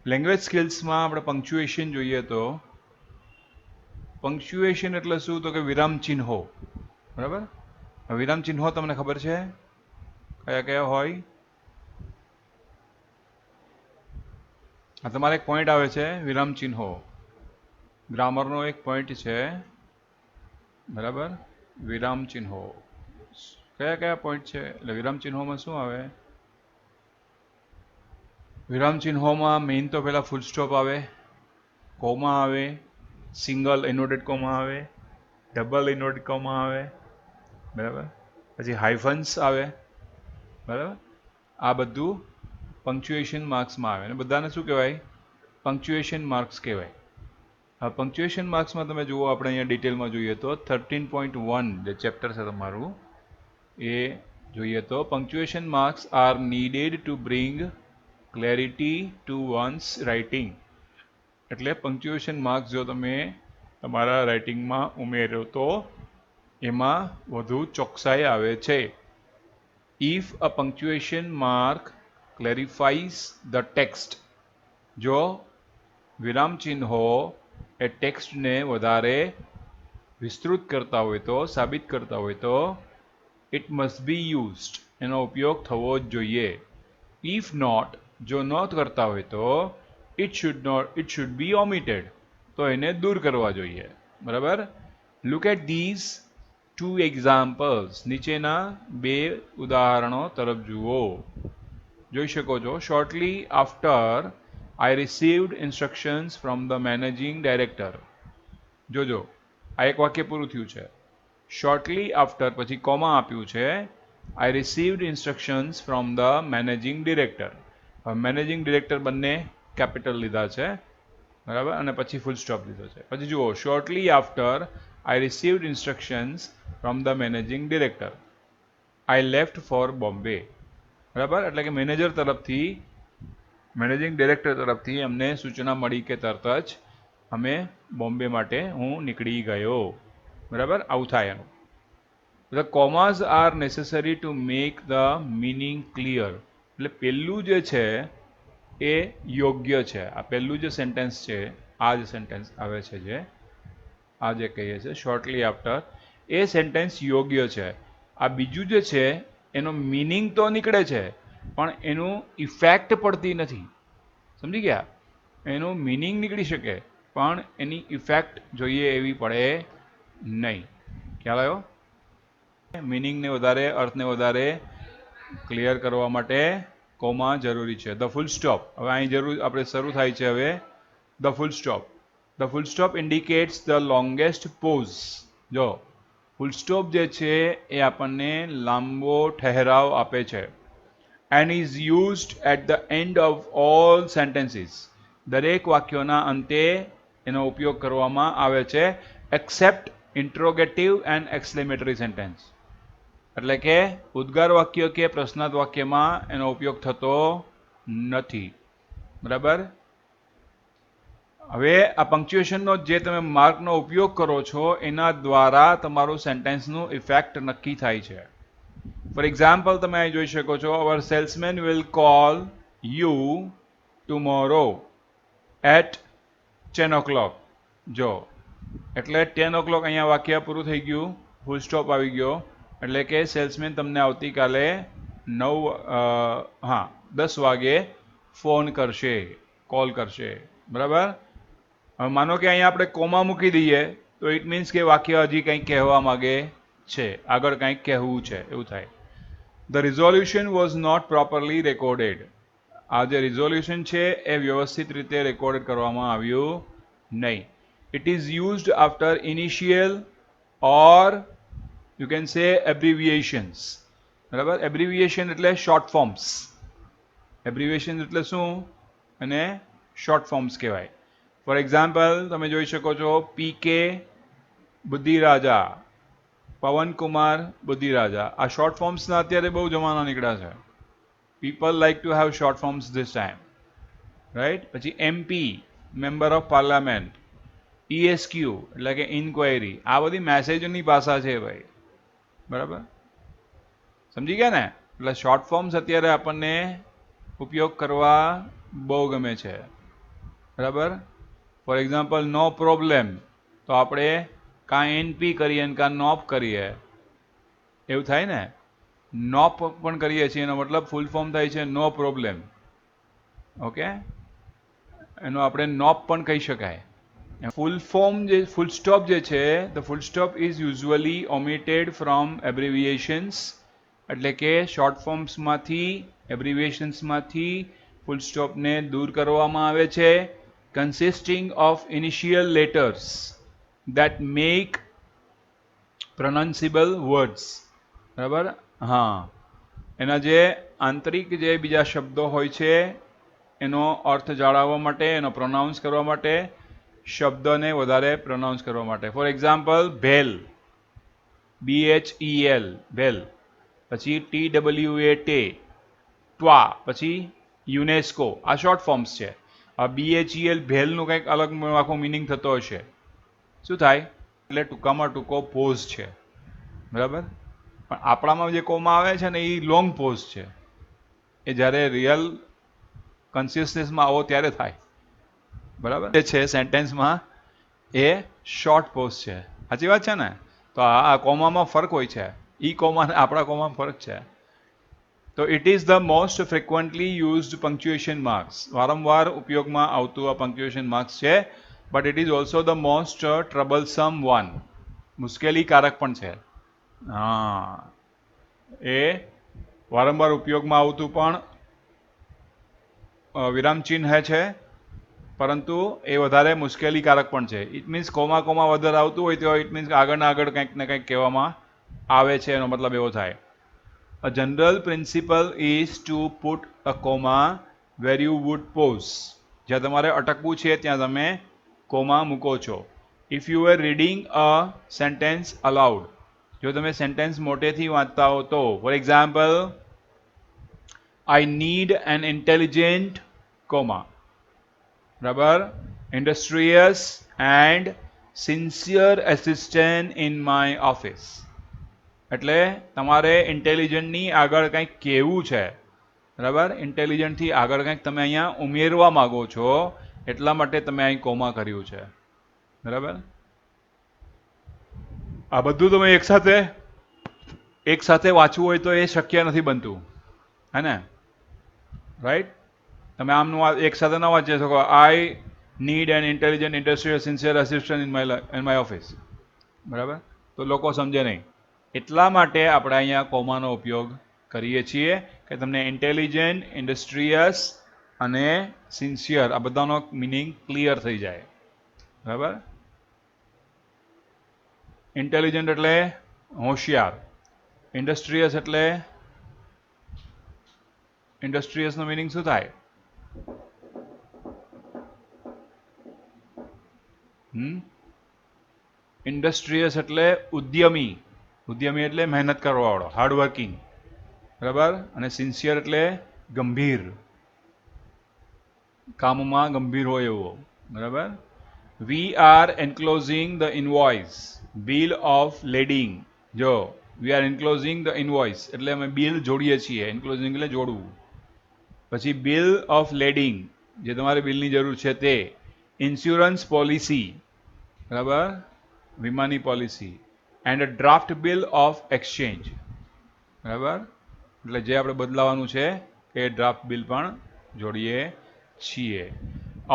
Language સ્કિલ્સમાં આપણે punctuation જોઈએ તો પંક્ચ્યુએશન એટલે શું તો કે વિરામ ચિહ્નો, બરાબર. વિરામ ચિહ્નો તમને ખબર છે કયા કયા હોય? આ તમારે એક પોઈન્ટ આવે છે વિરામ ચિહ્નો, ગ્રામરનો એક પોઈન્ટ છે, બરાબર. વિરામ ચિહ્નો કયા કયા પોઈન્ટ છે એટલે વિરામ ચિહ્નોમાં શું આવે? વિરામ ચિહ્નોમાં મેઇન તો પહેલા ફૂલ સ્ટોપ આવે, કોમા આવે, સિંગલ ઇન્વર્ટેડ કોમા આવે, ડબલ ઇન્વર્ટેડ કોમા આવે, બરાબર. પછી હાઇફન્સ આવે, બરાબર. આ બધું પંક્ચ્યુએશન માર્ક્સમાં આવે અને બધાને શું કહેવાય? પંક્ચ્યુએશન માર્ક્સ કહેવાય. આ પંક્ચ્યુએશન માર્ક્સમાં તમે જુઓ, આપણે અહીંયા ડિટેલમાં જોઈએ તો 13.1 જે ચેપ્ટર છે તમારું એ જોઈએ તો punctuation marks are needed to bring clarity to one's writing. એટલે પંક્ચ્યુએશન માર્ક્સ જો તમે તમારા રાઇટિંગમાં ઉમેરો તો એમાં વધુ ચોકસાઈ આવે છે. If a punctuation mark clarifies the text, જો વિરામ ચિહ્નો એ ટેક્સ્ટને વધારે વિસ્તૃત કરતા હોય તો, સાબિત કરતા હોય તો ઇટ મસ્ટ બી યુઝડ, એનો ઉપયોગ થવો જ જોઈએ. ઇફ નોટ, જો ન કરતા હોય તો ઇટ શુડ બી ઓમિટેડ, તો એને દૂર કરવા જોઈએ, બરાબર. Look at these two examples, નીચેના બે ઉદાહરણો તરફ જુઓ. જોઈ શકો છો. Shortly after I received instructions from the managing director. જોજો, આ એક વાક્ય પૂરું થયું છે. શોર્ટલી આફ્ટર પછી કોમા આપ્યું છે. I received instructions from the managing director. Managing director બંને કેપિટલ લીધા છે, બરાબર, અને પછી ફૂલ સ્ટોપ લીધો છે. પછી જુઓ, shortly after I received instructions from the managing director I left four Bombay, બરાબર. એટલે કે મેનેજર તરફથી, મેનેજિંગ ડિરેક્ટર તરફથી અમને સૂચના મળી કે તરત જ અમે બોમ્બે માટે હું નીકળી ગયો, બરાબર. આવું થાય એનું. The commas are necessary to make the meaning clear. એટલે પહેલું જે છે એ યોગ્ય છે. આ પહેલું જે સેન્ટેન્સ છે, આ જ સેન્ટેન્સ આવે છે જે આ જે કહીએ છીએ શોર્ટલી આફ્ટર, એ સેન્ટેન્સ યોગ્ય છે. આ બીજું જે છે એનો મિનિંગ તો નીકળે છે પણ એનું ઇફેક્ટ પડતી નથી. સમજી ગયા? એનું મિનિંગ નીકળી શકે પણ એની ઇફેક્ટ જોઈએ એવી પડે નહીં. ખ્યાલ આવ્યો? મિનિંગને વધારે, અર્થને વધારે ક્લિયર કરવા માટે કોમા જરૂરી છે. ધ ફૂલ સ્ટોપ, હવે અહીં જરૂર આપણે શરૂ થાય છે હવે the full stop. The full stop indicates the longest pause. જો ફૂલ સ્ટોપ જે છે એ આપણને લાંબો ઠહેરાવ આપે છે. And is used at the end of all sentences. દરેક વાક્યોના અંતે એનો ઉપયોગ કરવામાં આવે છે, except interrogative and exclamatory sentence. એટલે કે ઉદ્ગાર વાક્ય કે પ્રશ્નાર્થ વાક્યમાં એનો ઉપયોગ થતો નથી, બરાબર. હવે આ પંક્ચ્યુએશનનો જે તમે માર્કનો ઉપયોગ કરો છો એના દ્વારા તમારું સેન્ટેન્સનું ઇફેક્ટ નક્કી થાય છે. ફોર એક્ઝામ્પલ તમે અહીં જોઈ શકો છો, our salesman will call you tomorrow at 10 o'clock. જો એટલે 10 o'clock અહીંયા વાક્ય પૂરું થઈ ગયું, ફૂલ સ્ટોપ આવી ગયો. એટલે કે સેલ્સમેન તમને આવતીકાલે 10 વાગે ફોન કરશે, કોલ કરશે, બરાબર. હવે માનો કે અહીંયા આપણે કોમા મૂકી દઈએ તો ઇટ મીન્સ કે વાક્ય હજી કંઈક કહેવા માગે છે, આગળ કંઈક કહેવું છે એવું થાય. The resolution was not properly recorded. આ જે રિઝોલ્યુશન છે એ વ્યવસ્થિત રીતે રેકોર્ડ કરવામાં આવ્યું નહીં. It is used after initial or you can say abbreviations, બરાબર. એબ્રિવિએશન એટલે શોર્ટ ફોર્મ્સ. એબ્રિવિએશન એટલે શું? અને શોર્ટ ફોર્મ્સ કહેવાય. ફોર એક્ઝામ્પલ તમે જોઈ શકો છો, પીકે બુદ્ધિરાજા, પવનકુમાર બુદ્ધિરાજા. આ શોર્ટ ફોર્મ્સના અત્યારે બહુ જમાના નીકળ્યા છે. People like to have short forms this time, right. પછી MP, member of parliament. ESQ એટલે કે ઇન્ક્વાયરી. આ બધી મેસેજની ભાષા છે ભાઈ, બરાબર. સમજી ગયા ને? એટલે શોર્ટ ફોર્મ્સ અત્યારે આપણને ઉપયોગ કરવા બહુ ગમે છે. બરાબર. ફોર એક્ઝામ્પલ નો પ્રોબ્લેમ, તો આપણે કાં એનપી કરીએ ને કાં નોપ કરીએ, એવું થાય ને. નોપ પણ કરીએ છીએ, એનો મતલબ ફૂલ ફોર્મ થાય છે નો પ્રોબ્લેમ. ઓકે, એનો આપણે નોપ પણ કહી શકાય. ફૂલ ફોર્મ જે ફૂલ સ્ટોપ જે છે, the full stop is usually omitted from abbreviations, એટલે કે શોર્ટ ફોર્મ્સમાંથી, એબ્રિવિએશન્સમાંથી ફૂલ સ્ટોપને દૂર કરવામાં આવે છે. Consisting of initial letters that make pronounceable words. બરાબર. હા, એના જે આંતરિક જે બીજા શબ્દો હોય છે એનો અર્થ જાળવવા માટે, એનો પ્રોનાઉન્સ કરવા માટે, શબ્દને વધારે પ્રોનાઉન્સ કરવા માટે. For example bhel, BHEL, bhel. પછી TWAT, ટ્વા. પછી યુનેસ્કો. આ શોર્ટ ફોર્મ્સ છે. આ BHEL ભેલનું કંઈક અલગ આખો મિનિંગ થતો હશે. શું થાય? એટલે ટૂંકામાં ટૂંકો પોઝ છે. બરાબર. પણ આપણામાં જે કોમા આવે છે ને એ લોંગ પોઝ છે. એ જ્યારે રિયલ કન્સિસ્ટન્સમાં આવો ત્યારે થાય. બરાબર. એ છે સેન્ટેન્સમાં એ શોર્ટ પોઝ છે. સાચી વાત છે ને. તો આ કોમામાં ફરક હોય છે. ઈ કોમા અને આપણા કોમામાં ફરક છે. તો it is the most frequently used punctuation marks. વારંવાર ઉપયોગમાં આવતું આ પંક્ચ્યુએશન માર્ક્સ છે. But it is also the most troublesome one. મુશ્કેલીકારક પણ છે. હા, એ વારંવાર ઉપયોગમાં આવતું પણ વિરામચિહ્ન છે, પરંતુ એ વધારે મુશ્કેલીકારક પણ છે. ઇટ મીન્સ કોમા વધારે આવતું હોય તો ઇટ મીન્સ આગળના આગળ કંઈક ને કંઈક કહેવામાં આવે છે, એનો મતલબ એવો થાય. A general principle is to put a comma where you would pause. જ્યાં તમારે અટકવું છે ત્યાં તમે કોમા મૂકો છો. If you were reading a sentence aloud, જો તમે સેન્ટેન્સ મોટેથી વાંચતા હો તો, for example, I need an intelligent, comma, બરાબર, industrious and sincere assistant in my office. એટલે તમારે ઇન્ટેલિજન્ટની આગળ કંઈક કહેવું છે. બરાબર. ઇન્ટેલિજન્ટથી આગળ કંઈક તમે અહીંયા ઉમેરવા માંગો છો, એટલા માટે તમે અહીં કોમા કર્યું છે. બરાબર. આ બધું તમે એક સાથે વાંચવું હોય તો એ શક્ય નથી બનતું, હે ને. રાઈટ. તમે આમનું એક સાથે ના વાંચી શકો. I need an intelligent industrial sincere assistant in my office. બરાબર. તો લોકો સમજે નહીં. એટલા માટે આપણે અહીંયા કોમાનો ઉપયોગ કરીએ છીએ કે તમને ઇન્ટેલિજન્ટ, ઇન્ડસ્ટ્રીયસ અને સિન્સિયર આ બધાનો મિનિંગ ક્લિયર થઈ જાય. બરાબર. ઇન્ટેલિજન્ટ એટલે હોશિયાર. ઇન્ડસ્ટ્રીયસ એટલે ઇન્ડસ્ટ્રીયસનો મિનિંગ શું થાય? ઇન્ડસ્ટ્રીયસ એટલે ઉદ્યમી. ઉદ્યમી એટલે મહેનત કરવાવાળો, હાર્ડવર્કિંગ. બરાબર. અને સિન્સિયર એટલે ગંભીર, કામમાં ગંભીર હોય એવો. બરાબર. We are enclosing the invoice, bill of lading. જો we are enclosing the invoice એટલે અમે બિલ જોડીએ છીએ. એન્ક્લોઝિંગ એટલે જોડવું. પછી બિલ ઓફ લેડિંગ, જે તમારે બિલની જરૂર છે તે. ઇન્સ્યોરન્સ પોલિસી, બરાબર, વીમાની policy. And a draft bill of exchange. બરાબર. એટલે જે આપણે બદલાવાનું છે એ ડ્રાફ્ટ બિલ પણ જોડીએ છીએ.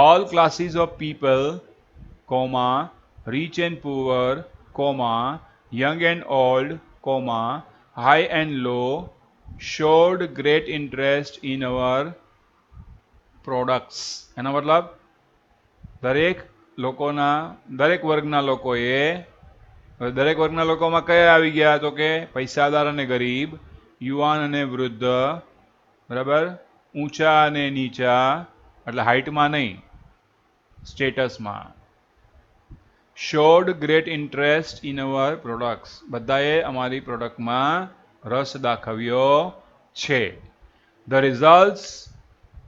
All classes of people, comma, rich and poor, comma, young and old, comma, high and low, showed great interest in our products. એનો મતલબ દરેક વર્ગના લોકોએ, દરેક વર્ગના લોકોમાં કયા આવી ગયા? તો કે પૈસાદાર અને ગરીબ, યુવાન અને વૃદ્ધ, બરાબર, ઊંચા અને નીચા, એટલે હાઇટમાં નહીં, સ્ટેટસમાં. showed great interest in our products, બધાએ અમારી પ્રોડક્ટમાં રસ દાખવ્યો છે. The results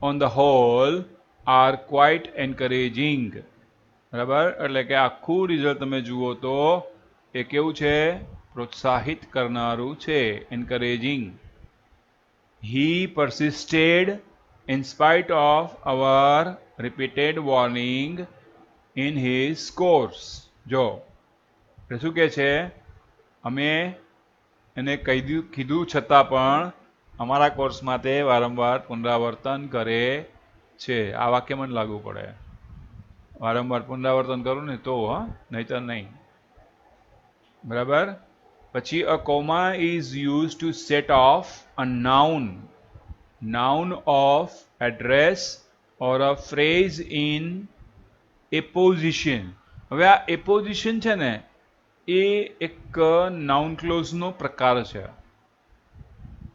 on the whole are quite encouraging. બરાબર. એટલે કે આખું રિઝલ્ટ તમે જુઓ તો એ કેવું છે? પ્રોત્સાહિત કરનારું છે, encouraging. He persisted in spite of our repeated warning in his course. જો એટલે શું કહે છે, અમે એને કીધું છતાં પણ અમારા કોર્સમાં તે વારંવાર પુનરાવર્તન કરે છે. આ વાક્ય મને લાગુ પડે, વારંવાર પુનરાવર્તન કરું ને તો, નહીતર નહીં. બરાબર. પછી a comma is use to set off a noun of address or a phrase in apposition. હવે આ એપોઝિશન છે ને એ એક નાઉન ક્લોઝનો પ્રકાર છે.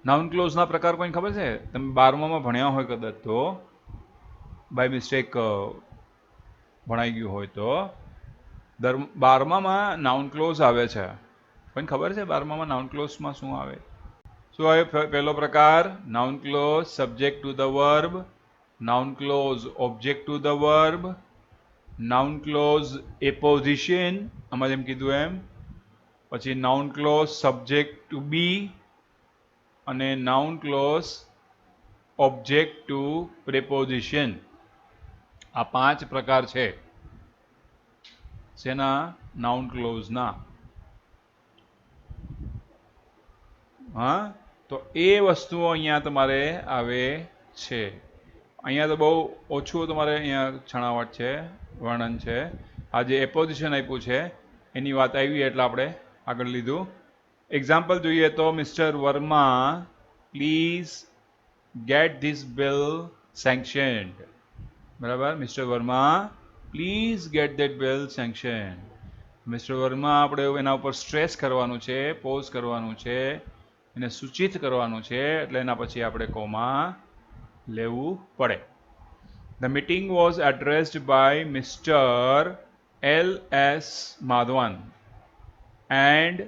નાઉન ક્લોઝના પ્રકાર કોઈને ખબર છે? તમે 12માં ભણ્યા હોય કદાચ, તો બાય મિસ્ટેક ભણાઈ ગયું હોય તો 12માં નાઉન ક્લોઝ આવે છે. કોઈને ખબર છે 12માં નાઉન ક્લોઝમાં શું આવે? શું આવે? પહેલો પ્રકાર noun clause subject to the verb, noun clause object to the verb, noun clause apposition, આમાં જેમ કીધું એમ, પછી noun clause subject to be, અને noun clause object to preposition. આ 5 પ્રકાર છે શેના? નાઉન ક્લોઝના. હા, તો એ વસ્તુઓ અહીંયા તમારે આવે છે. અહીંયા તો બહુ ઓછું તમારે અહીંયા છણાવટ છે, વર્ણન છે. આ જે એપોઝિશન આપ્યું છે એની વાત આવી એટલે આપણે આગળ લીધું. એક્ઝામ્પલ જોઈએ તો mister Verma please get this bill sanctioned. બરાબર. Mister Verma please get that bill sanctioned. Mister Verma આપણે એના ઉપર સ્ટ્રેસ કરવાનું છે, પોઝ કરવાનું છે, એને સૂચિત કરવાનું છે, એટલે એના પછી આપણે કોમા લેવું પડે. The meeting was addressed by Mr. L.S. Madhavan and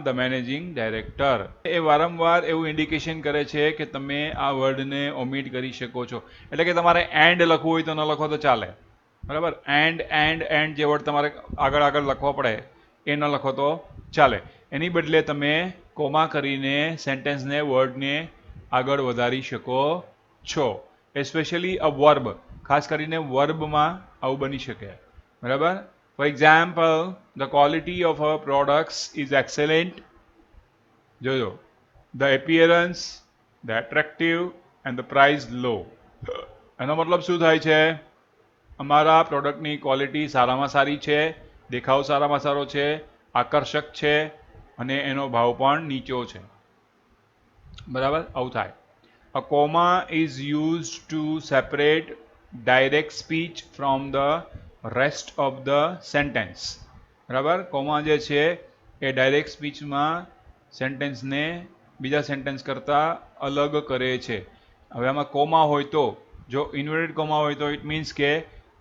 the managing director. એ વારંવાર એવું ઇન્ડિકેશન કરે છે કે તમે આ વર્ડને ઓમિટ કરી શકો છો. એટલે કે તમારે એન્ડ લખવું હોય તો ન લખો તો ચાલે. બરાબર. એન્ડ જે વર્ડ તમારે આગળ લખવો પડે એ ન લખો તો ચાલે. એની બદલે તમે કોમા કરીને સેન્ટેન્સને, વર્ડને આગળ વધારી શકો છો. એસ્પેશિયલી અ વર્બ, ખાસ કરીને વર્બમાં આવું બની શકે. બરાબર. For example, the quality of our products is excellent. જોજો, the appearance, the attractive and the price low. એનો મતલબ શું થાય છે? અમારા પ્રોડક્ટની ક્વોલિટી સારામાં સારી છે, દેખાવ સારામાં સારો છે, આકર્ષક છે, અને એનો ભાવ પણ નીચો છે. બરાબર. આવું થાય. A comma is used to separate direct speech from the rest of the sentence. બરાબર. કોમા જે છે એ ડાયરેક્ટ સ્પીચમાં સેન્ટેન્સને બીજા સેન્ટેન્સ કરતાં અલગ કરે છે. હવે આમાં કોમા હોય તો, જો ઇન્વર્ટેડ કોમા હોય તો ઇટ મીન્સ કે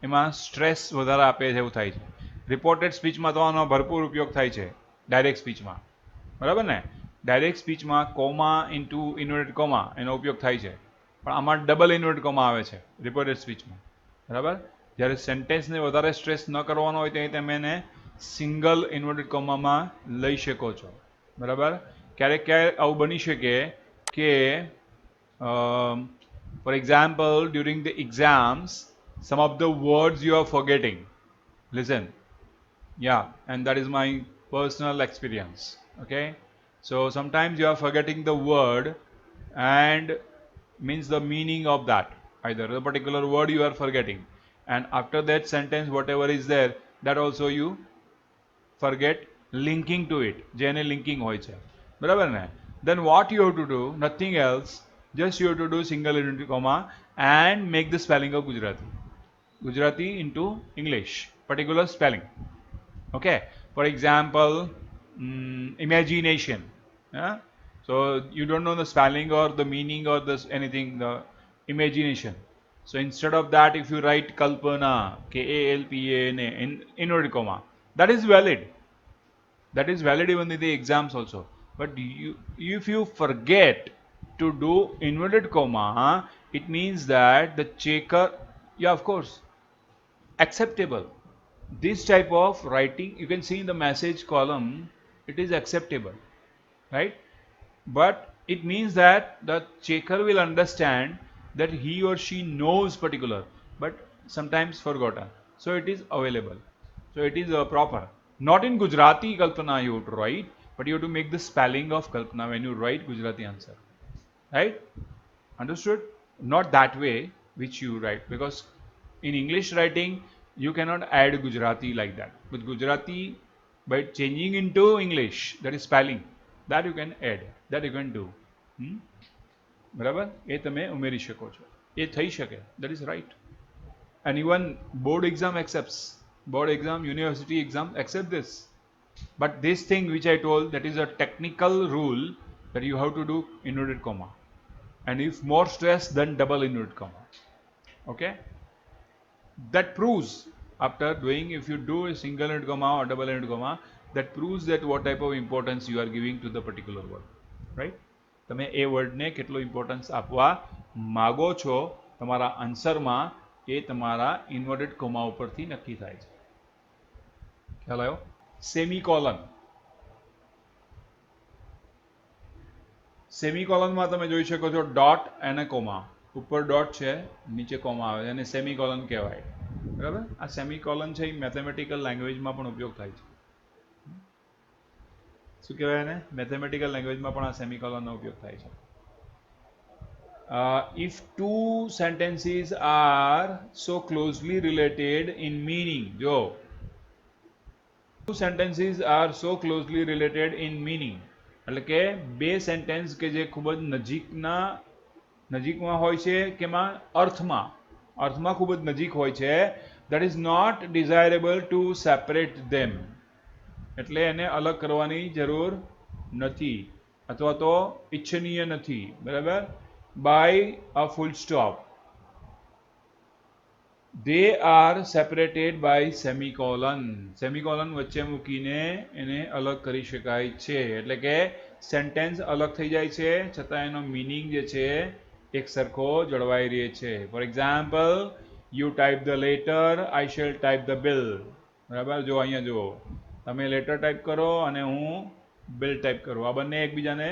એમાં સ્ટ્રેસ વધારે આપે છે એવું થાય છે. રિપોર્ટેડ સ્પીચમાં તો આનો ભરપૂર ઉપયોગ થાય છે, ડાયરેક્ટ સ્પીચમાં. બરાબર ને? ડાયરેક્ટ સ્પીચમાં કોમા ઇન્ટુ ઇન્વર્ટેડ કોમા એનો ઉપયોગ થાય છે, પણ આમાં ડબલ ઇન્વર્ટેડ કોમા આવે છે રિપોર્ટેડ સ્પીચમાં. બરાબર. જ્યારે સેન્ટેન્સને વધારે સ્ટ્રેસ ન કરવાનો હોય તો તમે એને સિંગલ ઇન્વર્ટેડ કોમામાં લઈ શકો છો. બરાબર. ક્યારેક આવું બની શકે કે for example, during the exams some of the words you are forgetting. Listen. Yeah, and that is my personal experience. Okay. So sometimes you are forgetting the word and means the meaning of that. Either the particular word you are forgetting, and after that sentence whatever is there, that also you forget linking to it. જેને linking હોય છે. બરાબર ને? Then what you have to do? Nothing else. Just you have to do single inverted comma and make the spelling of Gujarati. Gujarati into English. Particular spelling. Okay. For example, imagination. Yeah? So you don't know the spelling or the meaning or anything, the imagination. So instead of that, if you write Kalpana, Kalpana, in inverted comma, that is valid. That is valid even in the exams also. But if you forget to do inverted comma, it means that the checker, yeah, of course, acceptable. This type of writing you can see in the message column, it is acceptable, right? But it means that the checker will understand that he or she knows particular, but sometimes forgotten. So it is available. So it is proper. Not in Gujarati Kalpana you have to write, but you have to make the spelling of Kalpana when you write Gujarati answer. Right? Understood? Not that way which you write, because in English writing you cannot add Gujarati like that. With Gujarati, by changing into English, that is spelling, that you can add, that you can do. બરાબર એ તમે ઉમેરી શકો છો, એ થઈ શકે, that is right. And even board exam accepts, board exam, university exam accept this. But this thing which I told, that is a technical rule that you have to do inverted comma. And if more stress, then double inverted comma. Okay? That proves, after doing, if you do a single inverted comma or double inverted comma, that proves that what type of importance you are giving to the particular word. Right? તમે એ વર્ડને કેટલો importance આપવા માગો છો તમારા આન્સરમાં, એ તમારા inverted comma ઉપરથી નક્કી થાય છે. ખ્યાલ આવ્યો? સેમિકોલન. સેમિકોલનમાં તમે જોઈ શકો છો ડોટ અને કોમા, ઉપર ડોટ છે, નીચે કોમા આવે છે, અને સેમિકોલન કહેવાય. બરાબર? આ સેમિકોલન છે એ મેથેમેટિકલ લેંગ્વેજમાં પણ ઉપયોગ થાય છે. શું કહેવાય એને? મેથેમેટિકલ લેંગ્વેજમાં પણ આ સેમિકોલનનો ઉપયોગ થાય છે. If two sentences are so closely related in meaning, જો two sentences are so closely related in meaning, એટલે કે બે સેન્ટેન્સ કે જે ખૂબ જ નજીકમાં હોય છે, કેમાં? અર્થમાં ખૂબ જ નજીક હોય છે, that is not desirable to separate them, એટલે એને અલગ કરવાની જરૂર નથી, અથવા તો ઇચ્છનીય નથી. બરાબર? by a full stop. They are separated by semicolon. Semicolon વચ્ચે મૂકીને એને અલગ કરી શકાય છે, એટલે કે સેન્ટેન્સ અલગ થઈ જાય છે છતાં એનો મીનિંગ જે છે એક સરખો જળવાઈ રહે છે. For example, you type the letter, I shell type the bill. બરાબર? જો અહીંયા જુઓ, તમે લેટર ટાઈપ કરો અને હું બિલ ટાઈપ કરું, આ બંને એકબીજાને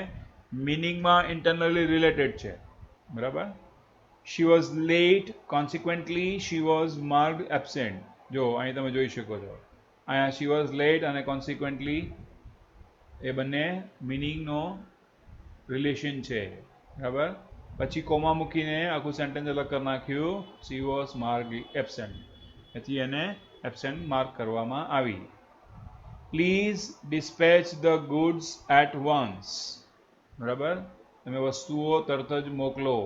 મિનિંગમાં ઇન્ટરનલી રિલેટેડ છે. બરાબર? she was late, consequently she was marked absent. જો અહીં તમે જોઈ શકો છો, અહીંયા she was late અને consequently એ બંને મિનિંગનો રિલેશન છે. બરાબર? પછી કોમા મૂકીને આખું સેન્ટેન્સ અલગ કરી નાખ્યું, she was marked absent, એથી એને એબસેન્ટ માર્ક કરવામાં આવી. Please dispatch the goods at once. બરાબર? તમે વસ્તુઓ તરત જ મોકલો.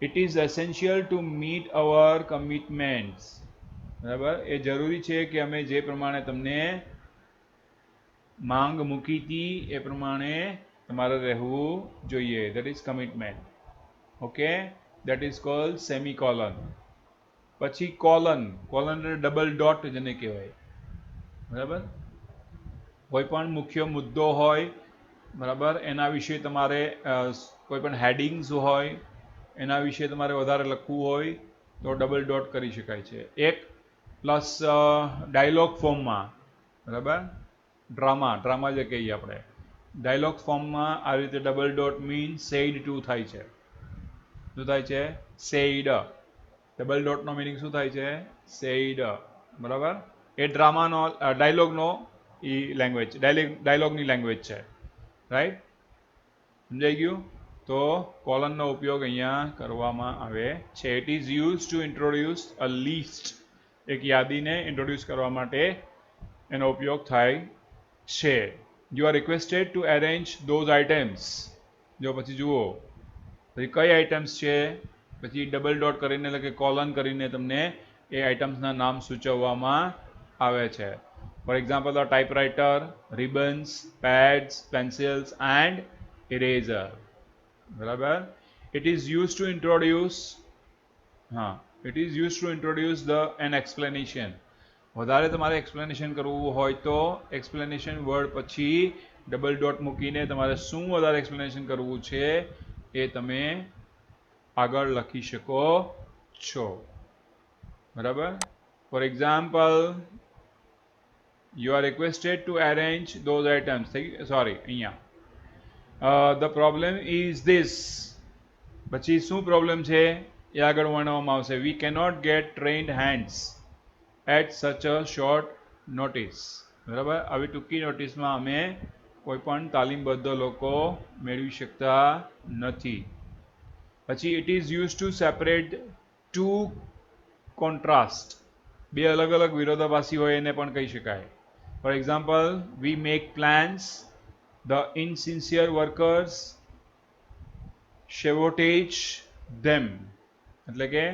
It is essential to meet our commitments. બરાબર? એ જરૂરી છે કે અમે જે પ્રમાણે તમને માંગ મૂકી હતી એ પ્રમાણે તમારે રહેવું જોઈએ. That is commitment. Okay? That is called semicolon. પછી કોલન એટલે ડબલ ડોટ જેને કહેવાય. બરાબર? કોઈ પણ મુખ્ય મુદ્દો હોય, બરાબર, એના વિશે તમારે કોઈ પણ હેડિંગ્સ હોય, એના વિશે તમારે વધારે લખવું હોય તો ડબલ ડોટ કરી શકાય છે. એક પ્લસ ડાયલોગ ફોર્મમાં, બરાબર, ડ્રામા જે કહીએ આપણે, ડાયલોગ ફોર્મમાં આ રીતે double dot means said to થાય છે. શું થાય છે? સેઇડ. ડબલ ડોટનો મિનિંગ શું થાય છે? સેઇડ. બરાબર? એ ડ્રામાનો ડાયલોગનો એ લેંગ્વેજ, ડાયલોગની લેંગ્વેજ છે. રાઈટ? સમજાઈ ગયું? તો કોલનનો ઉપયોગ અહીંયા કરવામાં આવે છે. It is use to introduce a list. એક યાદીને ઇન્ટ્રોડ્યુસ કરવા માટે એનો ઉપયોગ થાય છે. You are requested two arrange those items. જો પછી જુઓ, પછી કઈ આઇટમ્સ છે, પછી ડબલ ડોટ કરીને એટલે કે કોલન કરીને તમને એ આઇટમ્સના નામ સૂચવવામાં આવે છે. For example, the typewriter, ribbons, pads, pencils and eraser. બરાબર? It is use to introduce an explanation. વધારે તમારે એક્સપ્લેનેશન કરવું હોય તો એક્સપ્લેનેશન વર્ડ પછી ડબલ ડોટ મૂકીને તમારે શું વધારે એક્સપ્લેનેશન કરવું છે એ તમે આગળ લખી શકો છો. બરાબર? For example, you are requested to arrange those items. Sorry, અહીંયા the problem is this. પછી શું પ્રોબ્લેમ છે એ આગળ વર્ણવવામાં આવશે. We cannot get trained hands at such a short notice. બરાબર, આવી ટૂંકી નોટિસમાં અમે કોઈ પણ તાલીમબદ્ધ લોકો મેળવી શકતા નથી. પછી it is use to separate two contrast. બે અલગ અલગ વિરોધાભાસી હોય એને પણ કહી શકાય. For example, we make plans, the insincere workers sabotage them. એટલે કે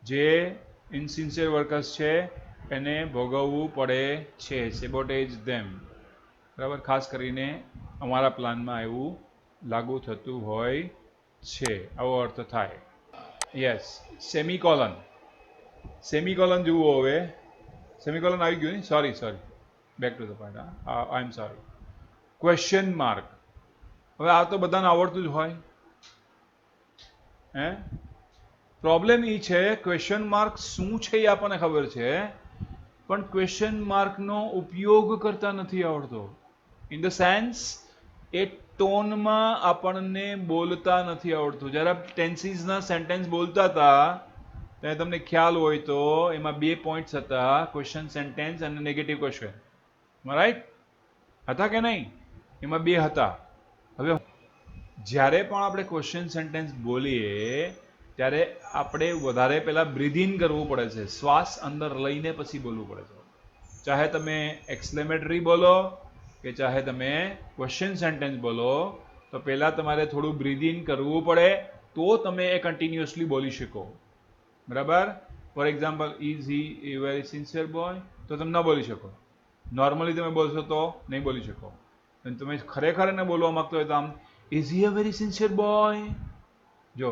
જે ઇનસિન્સિયર વર્કર્સ છે એને ભોગવવું પડે છે. સેબોટેજ ધેમ. બરાબર, ખાસ કરીને અમારા પ્લાનમાં એવું લાગુ થતું હોય છે, આવો અર્થ થાય. Yes, semicolon. સેમિકોલન જુઓ હવે. સેમિકોલન આવી ગયું ને, sorry back to the point. I am sorry. Question mark. હવે આ તો બધાને આવડતું જ હોય. હે, પ્રોબ્લેમ એ છે ક્વેશ્ચન માર્ક શું છે એ આપણને ખબર છે, પણ ક્વેશ્ચન માર્કનો ઉપયોગ કરતા નથી આવડતો. ઇન ધ સેન્સ એ ટોનમાં આપણને બોલતા નથી આવડતું. જ્યારે ટેન્સીસના સેન્ટેન્સ બોલતા હતા ત્યારે તમને ખ્યાલ હોય તો એમાં 2 પોઈન્ટ્સ હતા, ક્વેશ્ચન સેન્ટેન્સ અને નેગેટિવ ક્વેશ્ચન. રાઈટ હતા કે નહીં? એમાં 2 હતા. હવે જ્યારે પણ આપણે ક્વેશ્ચન સેન્ટેન્સ બોલીએ ત્યારે આપણે વધારે પહેલા બ્રીથ ઇન કરવું પડે છે. શ્વાસ અંદર લઈને પછી બોલવું પડે છે. ચાહે તમે એક્સક્લેમેટરી બોલો કે ચાહે તમે ક્વેશ્ચન સેન્ટેન્સ બોલો, તો પહેલા તમારે થોડું બ્રીથ ઇન કરવું પડે તો તમે એ કન્ટિન્યુઅસલી બોલી શકો. બરાબર, for example, is he A very sincere boy, તો તમે ન બોલી શકો. નોર્મલી તમે બોલશો તો નહીં બોલી શકો. અને તમે ખરેખર એને બોલવા માંગતો હોય તો આમ, is he a very sincere boy. જો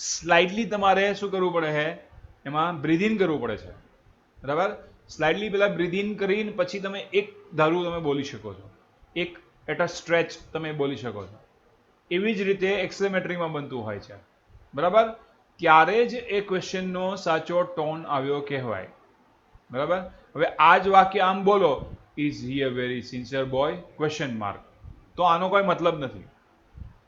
સ્લાઇડલી તમારે શું કરવું પડે છે, એમાં બ્રીથ ઇન કરવું પડે છે. બરાબર, સ્લાઇડલી પહેલા બ્રીથ ઇન કરીને પછી તમે એક ધારું તમે બોલી શકો છો, એક એટ અ સ્ટ્રેચ તમે બોલી શકો છો. એવી જ રીતે એક્સક્લેમેટરીમાં બનતું હોય છે. બરાબર, ત્યારે જ એ ક્વેશ્ચનનો સાચો ટોન આવ્યો કહેવાય. બરાબર, હવે આ જ વાક્ય આમ બોલો, is he a very sincere boy question mark, તો આનો કોઈ મતલબ નથી.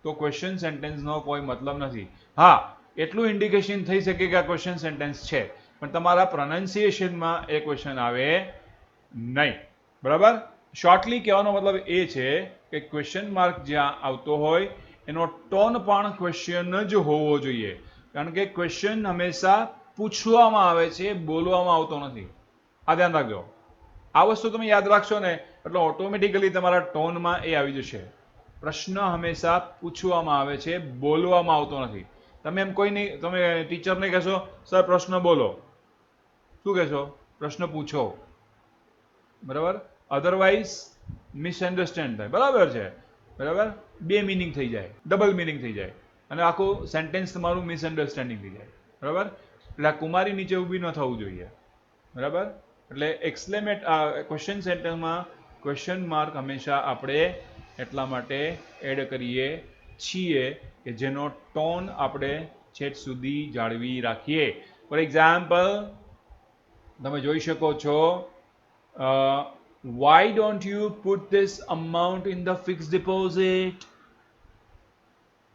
તો ક્વેશ્ચન સેન્ટેન્સનો કોઈ મતલબ નથી. હા, એટલું ઇન્ડિકેશન થઈ શકે કે આ ક્વેશ્ચન સેન્ટેન્સ છે, પણ તમારા પ્રોનાઉન્સિએશનમાં એ ક્વેશ્ચન આવે નહીં. બરાબર, શોર્ટલી કહેવાનો મતલબ એ છે કે ક્વેશ્ચન માર્ક જ્યાં આવતો હોય એનો ટોન પણ ક્વેશ્ચન જ હોવો જોઈએ. કારણ કે ક્વેશ્ચન હંમેશા પૂછવામાં આવે છે, બોલવામાં આવતો નથી. આ ધ્યાન રાખજો. આ વસ્તુ તમે યાદ રાખશો ને એટલે ઓટોમેટિકલી તમારા ટોનમાં એ આવી જશે. પ્રશ્ન હંમેશા પૂછવામાં આવે છે, બોલવામાં આવતો નથી. તમે એમ કોઈ નહીં, તમે ટીચરને કહેશો સર પ્રશ્ન બોલો, શું કહેશો? પ્રશ્ન પૂછો. બરાબર, અધરવાઇઝ મિસઅન્ડરસ્ટેન્ડ થાય. બરાબર છે, બરાબર, 2 મિનિંગ થઈ જાય, ડબલ મિનિંગ થઈ જાય અને આખું સેન્ટેન્સ તમારું મિસઅન્ડરસ્ટેન્ડિંગ થઈ જાય. બરાબર, એટલે આ કુમારી નીચે ઊભી ન થવું જોઈએ. બરાબર, એટલે ક્વેશ્ચન સેન્ટેન્સમાં ક્વેશ્ચન માર્ક હંમેશા આપણે એટલા માટે એડ કરીએ છીએ કે જેનો ટોન આપણે છેક સુધી જાળવી રાખીએ. ફોર એક્ઝામ્પલ, તમે જોઈ શકો છો, why don't you put this amount in the fix deposit.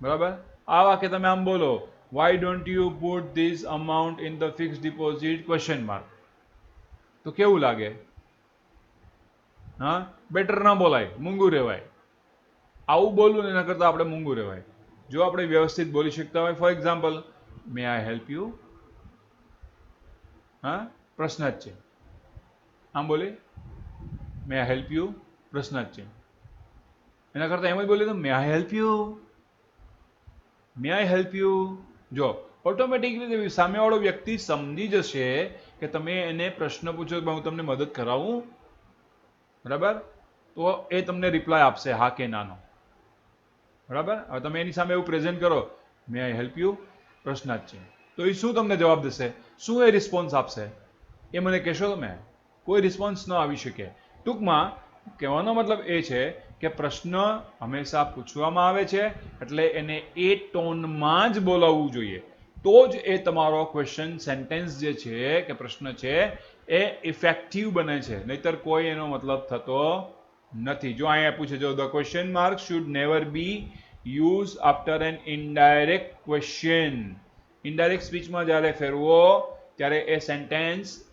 બરાબર, આ વાક્ય તમે આમ બોલો, why don't you put this amount in the fix deposit question mark. તો કેવું લાગે? હા, બેટર ના બોલાય, મૂંગું રહેવાય. આવું બોલવું ને એના કરતા આપણે મૂંગું રહેવાય. જો આપણે વ્યવસ્થિત બોલી શકતા હોય, for example, May I help you. હા, પ્રશ્ન જ છે. આમ બોલે, મે આઈ હેલ્પ યુ, પ્રશ્ન જ છે. એના કરતા એમ જ બોલે તો may I help you, may I help you. જો ઓટોમેટિકલી સામેવાળો વ્યક્તિ સમજી જશે કે તમે એને પ્રશ્ન પૂછો કે હું તમને મદદ કરાવું. બરાબર, તો એ તમને રિપ્લાય આપશે હા કે નાનો. બરાબર, હવે તમે એની સામે એવું પ્રેઝન્ટ કરો, મે આઈ હેલ્પ યુ, પ્રશ્ન જ છે, તો એ શું તમને જવાબ દેશે? શું એ રિસ્પોન્સ આપશે? એ મને કહેશો તમે? કોઈ રિસ્પોન્સ ન આવી શકે. ટૂંકમાં કહેવાનો મતલબ એ છે કે પ્રશ્ન હંમેશા પૂછવામાં આવે છે એટલે એને એ ટોનમાં જ બોલાવવું જોઈએ, તો જ એ તમારો ક્વેશ્ચન સેન્ટેન્સ જે છે કે પ્રશ્ન છે એ ઇફેક્ટિવ બને છે. નહીતર કોઈ એનો મતલબ થતો નથી. જો અહીંયા પૂછે, જો the question mark should never be use after an indirect question. Indirect સ્પીચમાં જ્યારે ફેરવો ત્યારે એ સેન્ટેન્સ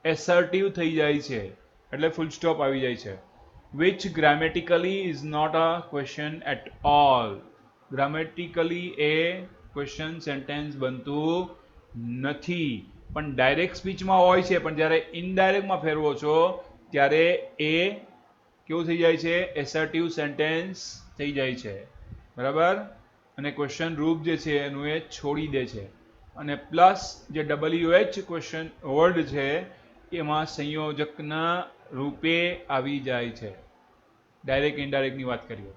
એસર્ટિવ થઈ જાય છે, એટલે ફૂલ સ્ટોપ આવી જાય છે. Which grammatically is not a question at all. Grammatically એ ક્વેશ્ચન સેન્ટેન્સ બનતું નથી, પણ ડાયરેક્ટ સ્પીચમાં હોય છે, પણ જ્યારે ઇનડાયરેક્ટમાં ફેરવો છો ત્યારે એ કેવું થઈ જાય છે? એસર્ટિવ સેન્ટેન્સ થઈ જાય છે. બરાબર? અને ક્વેશ્ચન રૂપ જે છે એનું એ છોડી દે છે. અને પ્લસ જે WH ક્વેશ્ચન વર્ડ છે એમાં સંયોજકના રૂપે આવી જાય છે. ડાયરેક્ટ ઇનડાયરેક્ટની વાત કરીએ.